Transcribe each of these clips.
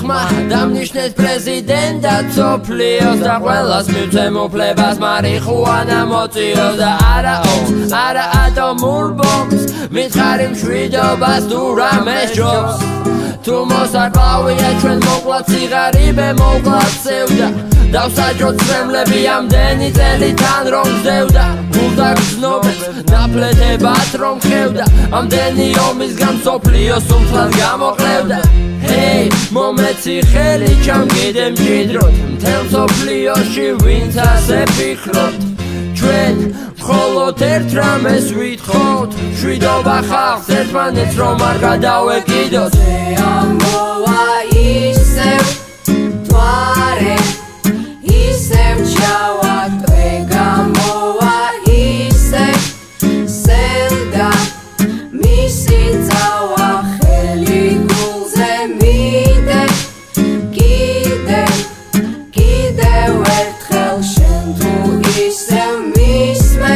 ხმა დამნიშნეთ პრეზიდენტად სოფლიოს და ყველას მივცემ უფლებას მარიხუანა მოწიოს და არა ატომურ ბომბს მითხარი მშვიდობას თუ რამეს ჯობს თუ მოსაკლავია ჩვენ მოკლათ სიღარიბე მოკლათ სევდა დავსაჯოთ ცრემლები ამდენი წელი თან რომ გზევდა გულდა გრძნობებს ნაფლეთებად რომ ხევდა ამდენი ომისგან მსოფლიოს უმხლად გამოყლევდა ჰეი მომეცი ხელი ჩამგიდე მჭიდროთ მთელ მსოფლიოში ვინც ასე ფიქრობთ ჩვენ მხოლოდ ერთ რამეს ვითხოვთ მშვიდობა ხალხს ერთმანეთს რომ არ გადავეკიდოთ ამოვა ისევ თვარე ისევ ჩავა ტვე გამოვა ისევ სელდა მისი წავა ხელი გულზე მიდე კიდევ ერთხელ შენ თუ ისევ მისმე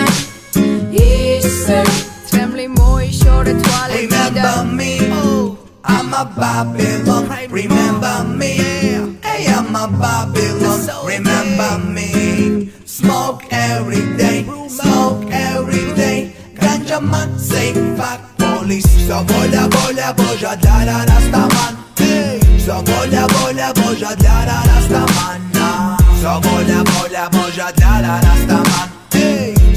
ისევ თრემლი მოიშორე თვალე Remember me, I'm a Babylon. Remember me, hey, I'm a Babylon. Remember me, smoke every day, Ganja man say fuck police. So vola boja dara rastaman. So vola boja dara rastaman. So vola boja dara rastaman.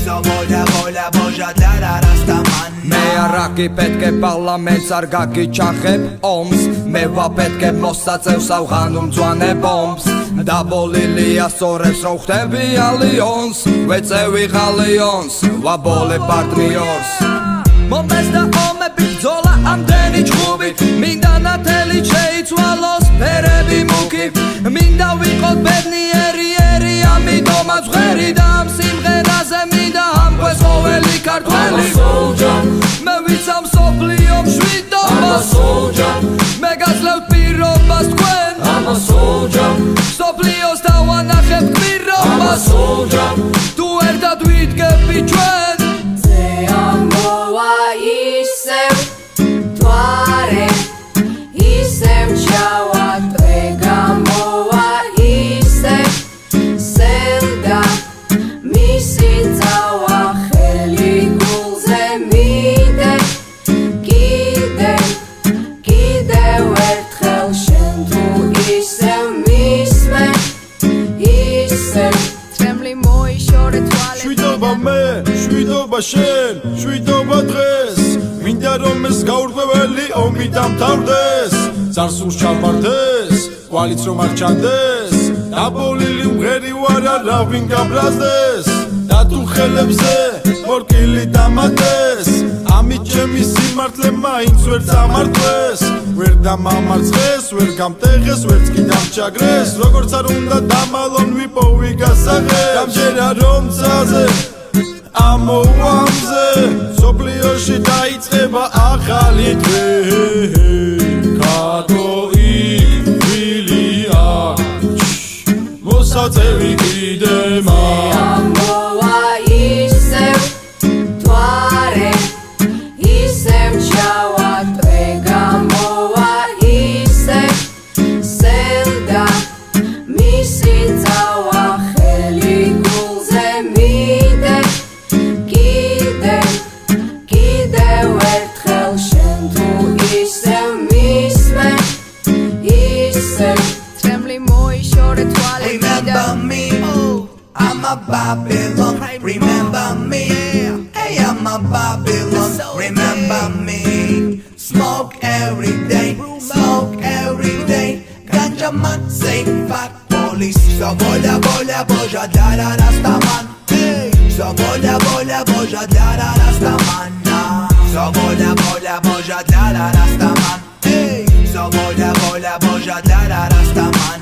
So vola boja dara rastaman. მე არაკი պետք է პარლამენტს არ გაგიჩახებ ომს მე ვაპეთქებ მოსაწევს ავღანურ მძვანე ბომბს დაბოლილია სწორებს რომ ხდები ალიონს ვეწევი ღალიონს ვაბოლე პარტნიორს მომეს და ომები ბრძოლა ამდენი ჭუბი მინდა ნათელი შეიცვალოს ფერები მუქი მინდა ვიყოთ ბედნიერი ამიტომაც ღერი და ამ სიმღერაზე მინდა ამყვეს ყოველი ქართველი მე ვიცამ სოფლიო მშვიდობას მე გაძლევ პირობას თქვენ სოფლიოს დავანახებ გმირობას თუ ერთად ვიდგები ჩვენ ზე ამოვა ისევ თვარე ისევ ჩავა ტვე გამოვა ისევ სელდა მისი წავა ხელი გულზე მიდე კიდევ ერთხელ შენ თუ ისევ მისმე ისევ თრემლი მოიშორე თვალე შვიდობა მე შვიდობა შენ შვიდობა დღეს მინდა რომ ეს გაურკვეველი ომი დამთავრდეს წარსულს ჩამართეს კვალიც რომ არ ჩანდეს დაბოლილი მღერი ვარ არა ვინ გაბრაზდეს და თუ ხელებზე მორკილი დამატეს ამით ჩემი სიმართლე მაინც ვერ წამართლეს ვერ დამამარცხეს ვერ გამტეხეს ვერც კი დამჩაგრეს როგორც არ უნდა დამალონ ვიპოვი გასაღე გამჯერა რომ ძალზე ამოვამზე სოფლიოში დაიწყება ახალი დღე გადოიგვილია მოსაწევი კიდე ამოვა ისევ თვარე ისევ ჩავა ტვე გამოვა ისევ სელდა მისი წავა ხელი გულზე მიდე კიდევ ერთხელ შენ თუ ისევ მისმე ისევ თრემლი მოიშორე თვალე Remember me, I'm a Babylon. Remember me, hey, I'm a Babylon. Remember me, smoke every day, Ganja man say fuck police. So vola boja dara rastaman. So vola boja dara rastaman. So vola boja dara rastaman. So vola boja dara rastaman.